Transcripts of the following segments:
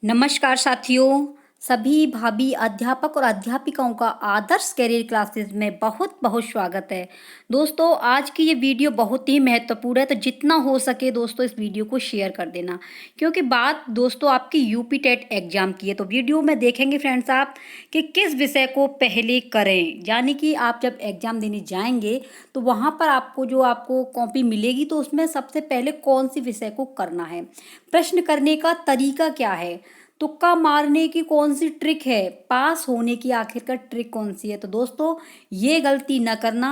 नमस्कार साथियों, सभी भाभी अध्यापक और अध्यापिकाओं का आदर्श करियर क्लासेस में बहुत बहुत स्वागत है। दोस्तों, आज की ये वीडियो बहुत ही महत्वपूर्ण है, तो जितना हो सके दोस्तों इस वीडियो को शेयर कर देना, क्योंकि बात दोस्तों आपकी यूपी टेट एग्जाम की है। तो वीडियो में देखेंगे फ्रेंड्स आप कि किस विषय को पहले करें, यानी कि आप जब एग्जाम देने जाएंगे तो वहाँ पर आपको कॉपी मिलेगी, तो उसमें सबसे पहले कौन सी विषय को करना है, प्रश्न करने का तरीका क्या है, तुक्का मारने की कौन सी ट्रिक है, पास होने की आखिरकार ट्रिक कौन सी है। तो दोस्तों ये गलती न करना।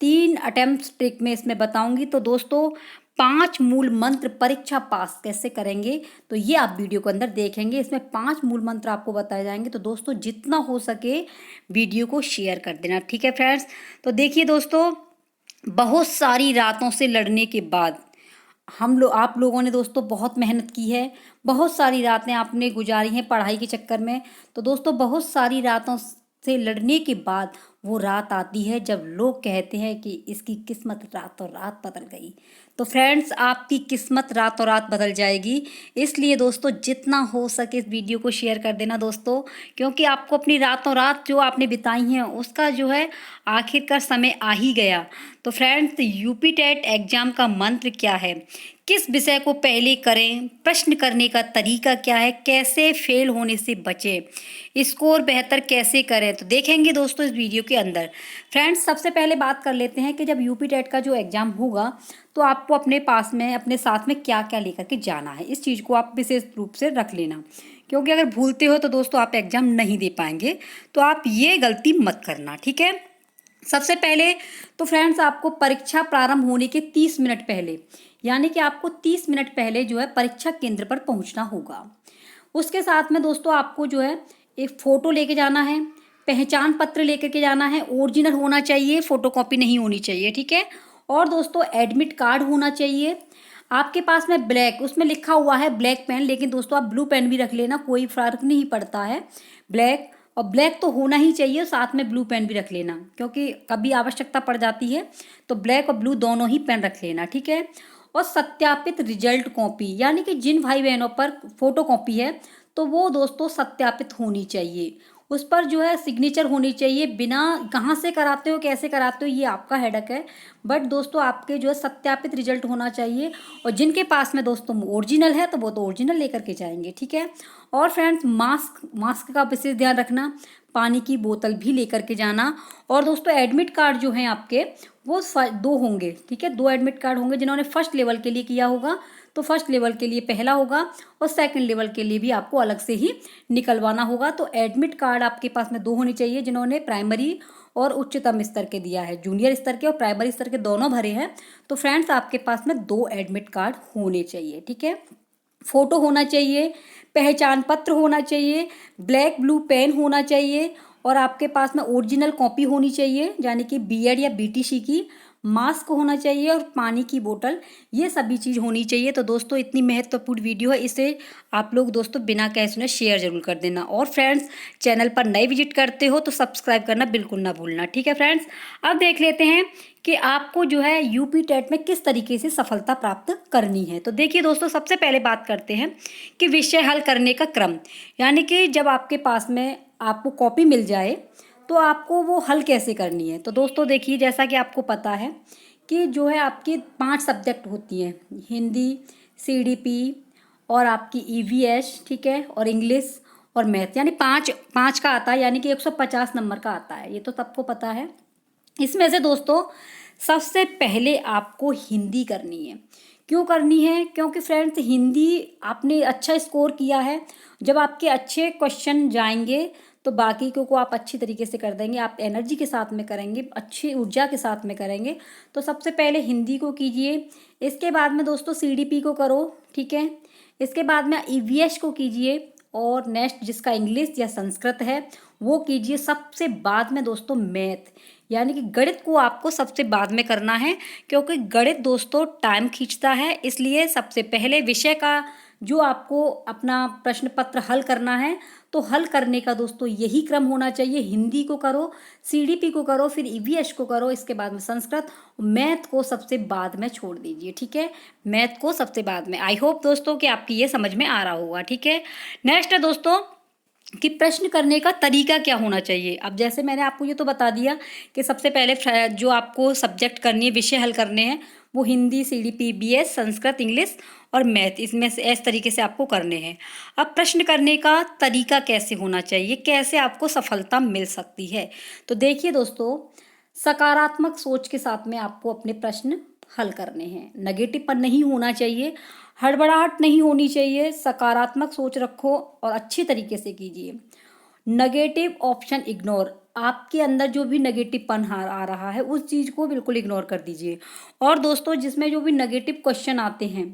3 अटेम्प्ट ट्रिक में इसमें बताऊंगी। तो दोस्तों 5 मूल मंत्र परीक्षा पास कैसे करेंगे, तो ये आप वीडियो के अंदर देखेंगे। इसमें 5 मूल मंत्र आपको बताए जाएंगे। तो दोस्तों जितना हो सके वीडियो को शेयर कर देना, ठीक है फ्रेंड्स। तो देखिए दोस्तों, बहुत सारी रातों से लड़ने के बाद आप लोगों ने दोस्तों बहुत मेहनत की है, बहुत सारी रातें आपने गुजारी हैं पढ़ाई के चक्कर में। तो दोस्तों बहुत सारी रातों से लड़ने के बाद वो रात आती है जब लोग कहते हैं कि इसकी किस्मत रातों रात बदल गई। तो फ्रेंड्स आपकी किस्मत रातों रात बदल जाएगी। इसलिए दोस्तों जितना हो सके इस वीडियो को शेयर कर देना दोस्तों, क्योंकि आपको अपनी रातों रात जो आपने बिताई हैं उसका जो है आखिरकार समय आ ही गया। तो फ्रेंड्स यूपी टेट एग्जाम का मंत्र क्या है, किस विषय को पहले करें, प्रश्न करने का तरीका क्या है, कैसे फेल होने से बचें, स्कोर बेहतर कैसे करें, तो देखेंगे दोस्तों इस वीडियो के अंदर। फ्रेंड्स सबसे पहले बात कर लेते हैं कि जब यूपी टेट का जो एग्ज़ाम होगा तो आपको अपने पास में अपने साथ में क्या क्या लेकर के जाना है, इस चीज़ को आप विशेष रूप से रख लेना, क्योंकि अगर भूलते हो तो दोस्तों आप एग्ज़ाम नहीं दे पाएंगे। तो आप ये गलती मत करना, ठीक है। सबसे पहले तो फ्रेंड्स आपको परीक्षा प्रारंभ होने के 30 मिनट पहले, यानी कि आपको 30 मिनट पहले जो है परीक्षा केंद्र पर पहुंचना होगा। उसके साथ में दोस्तों आपको जो है एक फ़ोटो लेके जाना है, पहचान पत्र लेकर के जाना है, ओरिजिनल होना चाहिए, फ़ोटोकॉपी नहीं होनी चाहिए, ठीक है। और दोस्तों एडमिट कार्ड होना चाहिए आपके पास में ब्लैक, उसमें लिखा हुआ है ब्लैक पेन, लेकिन दोस्तों आप ब्लू पेन भी रख लेना, कोई फ़र्क नहीं पड़ता है। ब्लैक और ब्लैक तो होना ही चाहिए, साथ में ब्लू पेन भी रख लेना, क्योंकि कभी आवश्यकता पड़ जाती है। तो ब्लैक और ब्लू दोनों ही पेन रख लेना, ठीक है। और सत्यापित रिजल्ट कॉपी, यानी कि जिन भाई बहनों पर फोटो कॉपी है तो वो दोस्तों सत्यापित होनी चाहिए, उस पर जो है सिग्नेचर होनी चाहिए। बिना कहाँ से कराते हो कैसे कराते हो ये आपका हेडक है, बट दोस्तों आपके जो है सत्यापित रिजल्ट होना चाहिए। और जिनके पास में दोस्तों ओरिजिनल है तो वो तो ओरिजिनल लेकर के जाएंगे, ठीक है। और फ्रेंड्स मास्क का विशेष ध्यान रखना, पानी की बोतल भी लेकर के जाना। और दोस्तों एडमिट कार्ड जो हैं आपके वो 2 होंगे, ठीक है। 2 एडमिट कार्ड होंगे, जिन्होंने फर्स्ट लेवल के लिए किया होगा तो फर्स्ट लेवल के लिए पहला होगा, और सेकंड लेवल के लिए भी आपको अलग से ही निकलवाना होगा। तो एडमिट कार्ड आपके पास में 2 होने चाहिए, जिन्होंने प्राइमरी और उच्चतम स्तर के दिया है, जूनियर स्तर के और प्राइमरी स्तर के दोनों भरे हैं। तो फ्रेंड्स आपके पास में 2 एडमिट कार्ड होने चाहिए, ठीक है। फोटो होना चाहिए, पहचान पत्र होना चाहिए, ब्लैक ब्लू पेन होना चाहिए, और आपके पास में ओरिजिनल कॉपी होनी चाहिए, यानी कि बीएड या बीटीसी की, मास्क होना चाहिए और पानी की बोतल, ये सभी चीज़ होनी चाहिए। तो दोस्तों इतनी महत्वपूर्ण वीडियो है, इसे आप लोग दोस्तों बिना कहे सुने शेयर जरूर कर देना। और फ्रेंड्स चैनल पर नए विजिट करते हो तो सब्सक्राइब करना बिल्कुल ना भूलना, ठीक है फ्रेंड्स। अब देख लेते हैं कि आपको जो है यूपी टेट में किस तरीके से सफलता प्राप्त करनी है। तो देखिए दोस्तों सबसे पहले बात करते हैं कि विषय हल करने का क्रम, यानी कि जब आपके पास में आपको कॉपी मिल जाए तो आपको वो हल कैसे करनी है। तो दोस्तों देखिए, जैसा कि आपको पता है कि जो है आपकी 5 सब्जेक्ट होती हैं, हिंदी, सीडीपी और आपकी ईवीएस, ठीक है, और इंग्लिश और मैथ, यानी 5 5 का आता है, यानी कि 150 नंबर का आता है, ये तो सबको पता है। इसमें से दोस्तों सबसे पहले आपको हिंदी करनी है। क्यों करनी है? क्योंकि फ्रेंड्स हिंदी आपने अच्छा स्कोर किया है, जब आपके अच्छे क्वेश्चन जाएंगे तो बाकी को आप अच्छी तरीके से कर देंगे, आप एनर्जी के साथ में करेंगे, अच्छी ऊर्जा के साथ में करेंगे। तो सबसे पहले हिंदी को कीजिए, इसके बाद में दोस्तों सीडीपी को करो, ठीक है। इसके बाद में ईवीएस को कीजिए, और नेक्स्ट जिसका इंग्लिश या संस्कृत है वो कीजिए। सबसे बाद में दोस्तों मैथ, यानी कि गणित को आपको सबसे बाद में करना है, क्योंकि गणित दोस्तों टाइम खींचता है। इसलिए सबसे पहले विषय का जो आपको अपना प्रश्न पत्र हल करना है, तो हल करने का दोस्तों यही क्रम होना चाहिए। हिंदी को करो, सीडीपी को करो, फिर ईवीएस को करो, इसके बाद में संस्कृत, मैथ को सबसे बाद में छोड़ दीजिए। ठीक है, मैथ को सबसे बाद में। आई होप दोस्तों कि आपकी ये समझ में आ रहा होगा। ठीक है, नेक्स्ट है दोस्तों कि प्रश्न करने का तरीका क्या होना चाहिए। अब जैसे मैंने आपको ये तो बता दिया कि सबसे पहले जो आपको सब्जेक्ट करनी है, विषय हल करने हैं, वो Hindi, CDP, BS, Sanskrit, English और मैथ, इसमें से इस तरीके से आपको करने हैं। अब प्रश्न करने का तरीका कैसे होना चाहिए, कैसे आपको सफलता मिल सकती है, तो देखिए दोस्तों, सकारात्मक सोच के साथ में आपको अपने प्रश्न हल करने हैं। नेगेटिव पर नहीं होना चाहिए, हड़बड़ाहट नहीं होनी चाहिए, सकारात्मक सोच रखो और अच्छी तरीके से कीजिए। नेगेटिव ऑप्शन इग्नोर, आपके अंदर जो भी नेगेटिव पन आ रहा है उस चीज़ को बिल्कुल इग्नोर कर दीजिए। और दोस्तों, जिसमें जो भी नेगेटिव क्वेश्चन आते हैं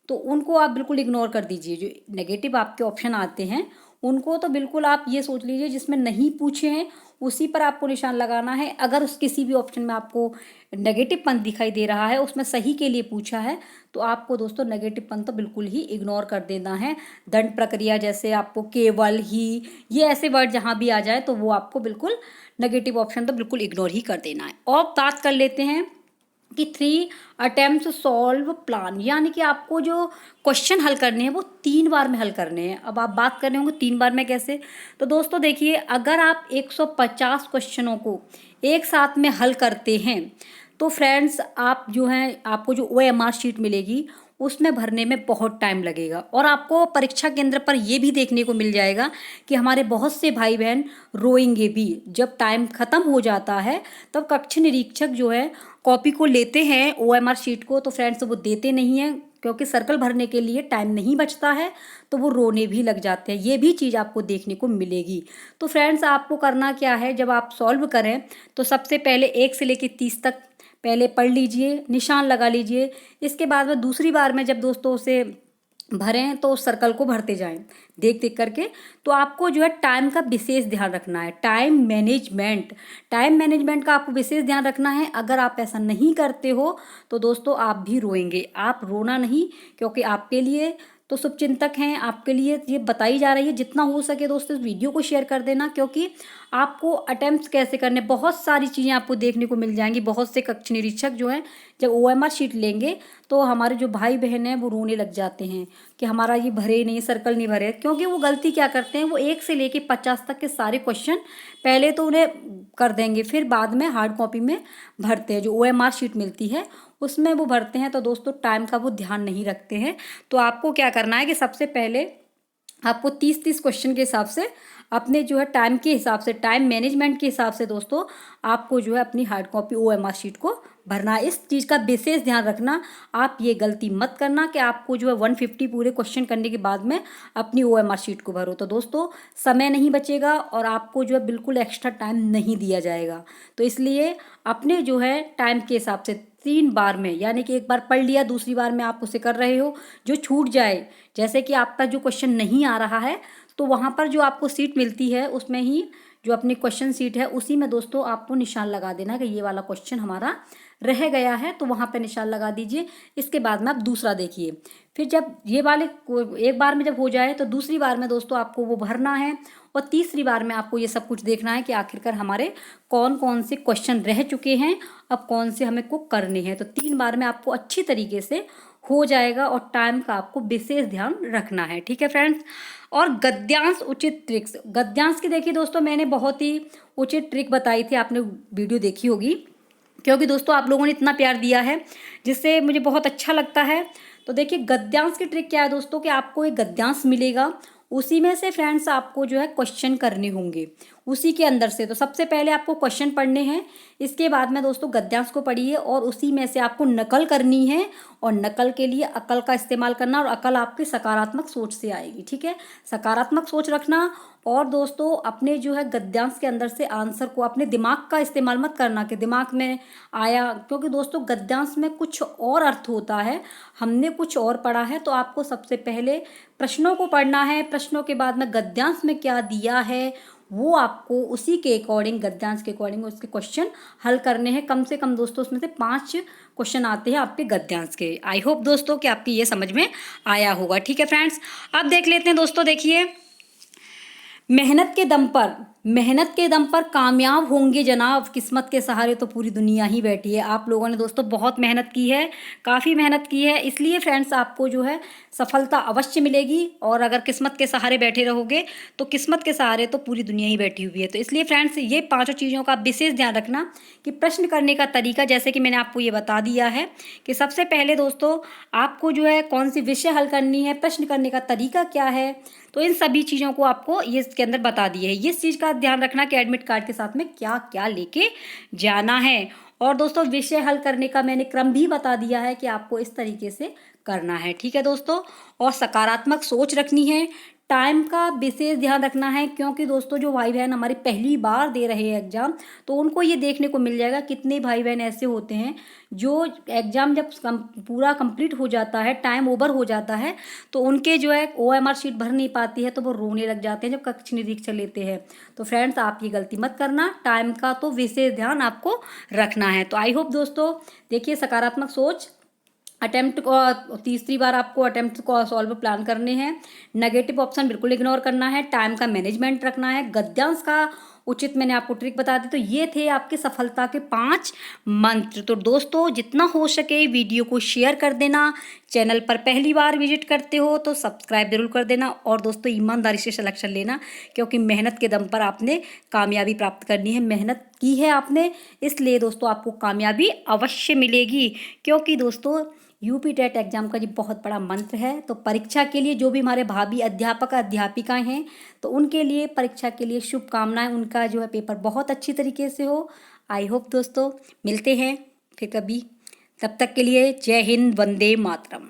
तो उनको आप बिल्कुल इग्नोर कर दीजिए। जो नेगेटिव आपके ऑप्शन आते हैं उनको तो बिल्कुल आप ये सोच लीजिए जिसमें नहीं पूछे हैं उसी पर आपको निशान लगाना है। अगर उस किसी भी ऑप्शन में आपको नेगेटिव पन दिखाई दे रहा है, उसमें सही के लिए पूछा है, तो आपको दोस्तों नेगेटिव पन तो बिल्कुल ही इग्नोर कर देना है। दंड प्रक्रिया जैसे आपको केवल ही, ये ऐसे वर्ड जहाँ भी आ जाए तो वो आपको बिल्कुल नेगेटिव ऑप्शन तो बिल्कुल इग्नोर ही कर देना है। और बात कर लेते हैं कि 3 अटेम्प्ट सॉल्व प्लान, यानी कि आपको जो क्वेश्चन हल करने हैं वो 3 बार में हल करने हैं। अब आप बात कर रहे होंगे 3 बार में कैसे, तो दोस्तों देखिए, अगर आप 150 क्वेश्चनों को एक साथ में हल करते हैं तो फ्रेंड्स आप जो हैं, आपको जो OMR शीट मिलेगी उसमें भरने में बहुत टाइम लगेगा। और आपको परीक्षा केंद्र पर ये भी देखने को मिल जाएगा कि हमारे बहुत से भाई बहन रोएंगे भी। जब टाइम ख़त्म हो जाता है तब कक्ष निरीक्षक जो है कॉपी को लेते हैं, OMR शीट को, तो फ्रेंड्स वो देते नहीं हैं क्योंकि सर्कल भरने के लिए टाइम नहीं बचता है, तो वो रोने भी लग जाते हैं। ये भी चीज़ आपको देखने को मिलेगी। तो फ्रेंड्स, आपको करना क्या है, जब आप सॉल्व करें तो सबसे पहले 1 से लेकर 30 तक पहले पढ़ लीजिए, निशान लगा लीजिए। इसके बाद में दूसरी बार में जब दोस्तों उसे भरें तो उस सर्कल को भरते जाएं देख देख करके। तो आपको जो है टाइम का विशेष ध्यान रखना है। टाइम मैनेजमेंट का आपको विशेष ध्यान रखना है। अगर आप ऐसा नहीं करते हो तो दोस्तों आप भी रोएंगे। आप रोना नहीं, क्योंकि आपके लिए तो शुभचिंतक हैं, आपके लिए ये बताई जा रही है। जितना हो सके दोस्तों इस वीडियो को शेयर कर देना, क्योंकि आपको अटेम्प्ट्स कैसे करने, बहुत सारी चीज़ें आपको देखने को मिल जाएंगी। बहुत से कक्ष निरीक्षक जो हैं जब OMR शीट लेंगे तो हमारे जो भाई बहन हैं वो रोने लग जाते हैं कि हमारा ये भरे नहीं, सर्कल नहीं भरे। क्योंकि वो गलती क्या करते हैं, वो 1 से लेके 50 तक के सारे क्वेश्चन पहले तो उन्हें कर देंगे, फिर बाद में हार्ड कॉपी में भरते हैं। जो OMR शीट मिलती है उसमें वो भरते हैं। तो दोस्तों टाइम का वो ध्यान नहीं रखते हैं। तो आपको क्या करना है कि सबसे पहले आपको 30-30 क्वेश्चन के हिसाब से, अपने जो है टाइम के हिसाब से, टाइम मैनेजमेंट के हिसाब से दोस्तों आपको जो है अपनी हार्ड कॉपी OMR शीट को भरना है। इस चीज़ का विशेष ध्यान रखना। आप ये गलती मत करना कि आपको जो है 150 पूरे क्वेश्चन करने के बाद में अपनी OMR शीट को भरो। तो दोस्तों समय नहीं बचेगा और आपको जो है बिल्कुल एक्स्ट्रा टाइम नहीं दिया जाएगा। तो इसलिए अपने जो है टाइम के हिसाब से 3 बार में, यानी कि एक बार पढ़ लिया, दूसरी बार में आप उसे कर रहे हो, जो छूट जाए, जैसे कि आपका जो क्वेश्चन नहीं आ रहा है तो वहाँ पर जो आपको सीट मिलती है उसमें ही जो अपनी क्वेश्चन सीट है उसी में दोस्तों आपको निशान लगा देना है कि ये वाला क्वेश्चन हमारा रह गया है, तो वहाँ पे निशान लगा दीजिए। इसके बाद में आप दूसरा देखिए। फिर जब ये वाले एक बार में जब हो जाए तो दूसरी बार में दोस्तों आपको वो भरना है, और तीसरी बार में आपको ये सब कुछ देखना है कि आखिरकार हमारे कौन कौन से क्वेश्चन रह चुके हैं, अब कौन से हमें को करने हैं। तो 3 बार में आपको अच्छी तरीके से हो जाएगा और टाइम का आपको विशेष ध्यान रखना है। ठीक है फ्रेंड्स। और गद्यांश उचित ट्रिक्स, गद्यांश की देखिए दोस्तों मैंने बहुत ही उचित ट्रिक बताई थी, आपने वीडियो देखी होगी, क्योंकि दोस्तों आप लोगों ने इतना प्यार दिया है जिससे मुझे बहुत अच्छा लगता है। तो देखिए गद्यांश की ट्रिक क्या है दोस्तों, कि आपको एक गद्यांश मिलेगा, उसी में से फ्रेंड्स आपको जो है क्वेश्चन करने होंगे उसी के अंदर से। तो सबसे पहले आपको क्वेश्चन पढ़ने हैं, इसके बाद में दोस्तों गद्यांश को पढ़िए और उसी में से आपको नकल करनी है। और नकल के लिए अकल का इस्तेमाल करना, और अकल आपकी सकारात्मक सोच से आएगी। ठीक है, सकारात्मक सोच रखना। और दोस्तों अपने जो है गद्यांश के अंदर से आंसर को, अपने दिमाग का इस्तेमाल मत करना कि दिमाग में आया, क्योंकि दोस्तों गद्यांश में कुछ और अर्थ होता है, हमने कुछ और पढ़ा है। तो आपको सबसे पहले प्रश्नों को पढ़ना है, प्रश्नों के बाद में गद्यांश में क्या दिया है वो आपको उसी के अकॉर्डिंग, गद्यांश के अकॉर्डिंग उसके क्वेश्चन हल करने हैं। कम से कम दोस्तों उसमें से 5 क्वेश्चन आते हैं आपके गद्यांश के। आई होप दोस्तों कि आपकी ये समझ में आया होगा। ठीक है फ्रेंड्स, अब देख लेते हैं दोस्तों। देखिए, मेहनत के दम पर कामयाब होंगे जनाब, किस्मत के सहारे तो पूरी दुनिया ही बैठी है। आप लोगों ने दोस्तों बहुत मेहनत की है, काफ़ी मेहनत की है, इसलिए फ्रेंड्स आपको जो है सफलता अवश्य मिलेगी। और अगर किस्मत के सहारे बैठे रहोगे तो किस्मत के सहारे तो पूरी दुनिया ही बैठी हुई है। तो इसलिए फ्रेंड्स ये 5 चीज़ों का विशेष ध्यान रखना कि प्रश्न करने का तरीका, जैसे कि मैंने आपको ये बता दिया है कि सबसे पहले दोस्तों आपको जो है कौन सी विषय हल करनी है, प्रश्न करने का तरीका क्या है, तो इन सभी चीज़ों को आपको ये इसके अंदर बता दिए है। ये चीज़ का ध्यान रखना कि एडमिट कार्ड के साथ में क्या क्या लेके जाना है। और दोस्तों विषय हल करने का मैंने क्रम भी बता दिया है कि आपको इस तरीके से करना है। ठीक है दोस्तों, और सकारात्मक सोच रखनी है, टाइम का विशेष ध्यान रखना है, क्योंकि दोस्तों जो भाई बहन हमारे पहली बार दे रहे हैं एग्ज़ाम, तो उनको ये देखने को मिल जाएगा कितने भाई बहन ऐसे होते हैं जो एग्ज़ाम जब पूरा कंप्लीट हो जाता है, टाइम ओवर हो जाता है, तो उनके जो है OMR शीट भर नहीं पाती है, तो वो रोने लग जाते हैं जब कक्ष निरीक्षण लेते हैं। तो फ्रेंड्स आप ये गलती मत करना, टाइम का तो विशेष ध्यान आपको रखना है। तो आई होप दोस्तों, देखिए सकारात्मक सोच, अटेम्प्ट को तीसरी बार आपको अटेम्प्ट को सॉल्व प्लान करने हैं, नेगेटिव ऑप्शन बिल्कुल इग्नोर करना है, टाइम का मैनेजमेंट रखना है, गद्यांश का उचित मैंने आपको ट्रिक बता दी। तो ये थे आपके सफलता के 5 मंत्र। तो दोस्तों जितना हो सके वीडियो को शेयर कर देना, चैनल पर पहली बार विजिट करते हो तो सब्सक्राइब जरूर कर देना, और दोस्तों ईमानदारी से सिलेक्शन लेना, क्योंकि मेहनत के दम पर आपने कामयाबी प्राप्त करनी है। मेहनत की है आपने, इसलिए दोस्तों आपको कामयाबी अवश्य मिलेगी। क्योंकि दोस्तों यूपी टेट एग्जाम का ये बहुत बड़ा मंत्र है। तो परीक्षा के लिए जो भी हमारे भाभी अध्यापक अध्यापिकाएं हैं, तो उनके लिए परीक्षा के लिए शुभकामनाएं, उनका जो है पेपर बहुत अच्छी तरीके से हो। आई होप दोस्तों मिलते हैं फिर कभी, तब तक के लिए जय हिंद, वंदे मातरम।